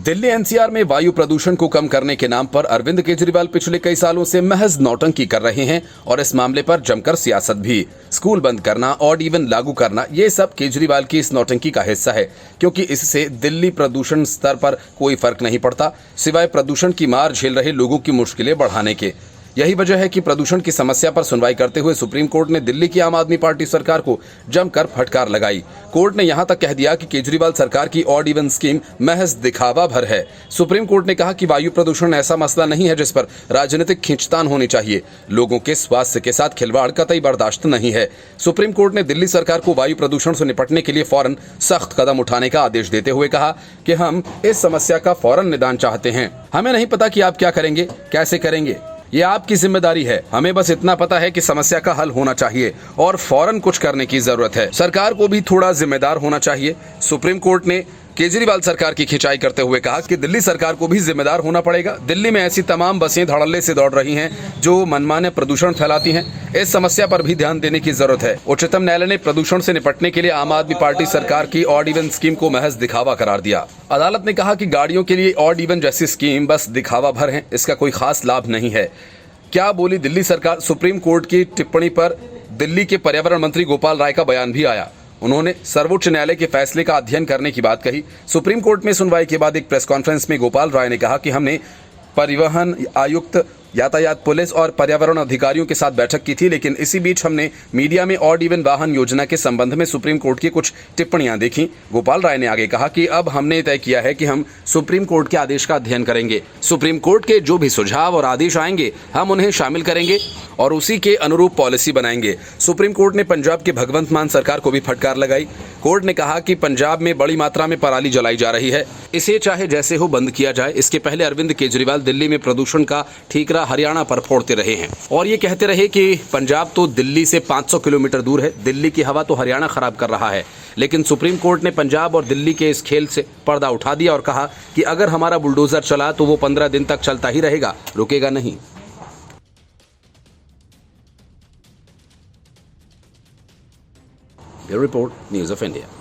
Delhi NCR में वायु प्रदूषण को कम करने के नाम पर अरविंद केजरीवाल पिछले कई सालों से महज नौटंकी कर रहे हैं और इस मामले पर जमकर सियासत भी। स्कूल बंद करना, ऑड इवन लागू करना, ये सब केजरीवाल की इस नौटंकी का हिस्सा है, क्योंकि इससे दिल्ली प्रदूषण स्तर पर कोई फर्क नहीं पड़ता, सिवाय प्रदूषण की मार झेल रहे लोगों की मुश्किलें बढ़ाने के। यही वजह है कि प्रदूषण की समस्या पर सुनवाई करते हुए सुप्रीम कोर्ट ने दिल्ली की आम आदमी पार्टी सरकार को जमकर फटकार लगाई। कोर्ट ने यहां तक कह दिया कि केजरीवाल सरकार की ऑड इवन स्कीम महज दिखावा भर है। सुप्रीम कोर्ट ने कहा कि वायु प्रदूषण ऐसा मसला नहीं है जिस पर राजनीतिक खींचतान होनी चाहिए। लोगों के स्वास्थ्य के साथ खिलवाड़ कतई बर्दाश्त नहीं है। सुप्रीम कोर्ट ने दिल्ली सरकार को वायु प्रदूषण से निपटने के लिए फौरन सख्त कदम उठाने का आदेश देते हुए कहा कि हम इस समस्या का फौरन निदान चाहते हैं। हमें नहीं पता कि आप क्या करेंगे, कैसे करेंगे, ये आपकी जिम्मेदारी है। हमें बस इतना पता है कि समस्या का हल होना चाहिए और फौरन कुछ करने की जरूरत है। सरकार को भी थोड़ा जिम्मेदार होना चाहिए। सुप्रीम कोर्ट ने केजरीवाल सरकार की खिंचाई करते हुए कहा कि दिल्ली सरकार को भी जिम्मेदार होना पड़ेगा। दिल्ली में ऐसी तमाम बसें धड़ल्ले से दौड़ रही हैं जो मनमाने प्रदूषण फैलाती हैं। इस समस्या पर भी ध्यान देने की जरूरत है। उच्चतम न्यायालय ने प्रदूषण से निपटने के लिए आम आदमी पार्टी सरकार की ऑड इवन स्कीम को महज दिखावा करार दिया। अदालत ने कहा कि गाड़ियों के लिए ऑड इवन जैसी स्कीम बस दिखावा भर है, इसका कोई खास लाभ नहीं है। क्या बोली दिल्ली सरकार? सुप्रीम कोर्ट की टिप्पणी पर दिल्ली के पर्यावरण मंत्री गोपाल राय का बयान भी आया। उन्होंने सर्वोच्च न्यायालय के फैसले का अध्ययन करने की बात कही। सुप्रीम कोर्ट में सुनवाई के बाद एक प्रेस कॉन्फ्रेंस में गोपाल राय ने कहा कि हमने परिवहन आयुक्त, यातायात पुलिस और पर्यावरण अधिकारियों के साथ बैठक की थी, लेकिन इसी बीच हमने मीडिया में ऑड इवन वाहन योजना के संबंध में सुप्रीम कोर्ट की कुछ टिप्पणियां देखी। गोपाल राय ने आगे कहा कि अब हमने तय किया है कि हम सुप्रीम कोर्ट के आदेश का अध्ययन करेंगे। सुप्रीम कोर्ट के जो भी सुझाव और आदेश आएंगे हम उन्हें शामिल करेंगे और उसी के अनुरूप पॉलिसी बनाएंगे। सुप्रीम कोर्ट ने पंजाब के भगवंत मान सरकार को भी फटकार लगाई। कोर्ट ने कहा कि पंजाब में बड़ी मात्रा में पराली जलाई जा रही है, इसे चाहे जैसे हो बंद किया जाए। इसके पहले अरविंद केजरीवाल दिल्ली में प्रदूषण का ठीकरा हरियाणा पर फोड़ते रहे हैं और ये कहते रहे कि पंजाब तो दिल्ली से 500 किलोमीटर दूर है, दिल्ली की हवा तो हरियाणा खराब कर रहा है। लेकिन सुप्रीम कोर्ट ने पंजाब और दिल्ली के इस खेल से पर्दा उठा दिया और कहा कि अगर हमारा बुलडोजर चला तो वो 15 दिन तक चलता ही रहेगा, रुकेगा नहीं। Report, news of India.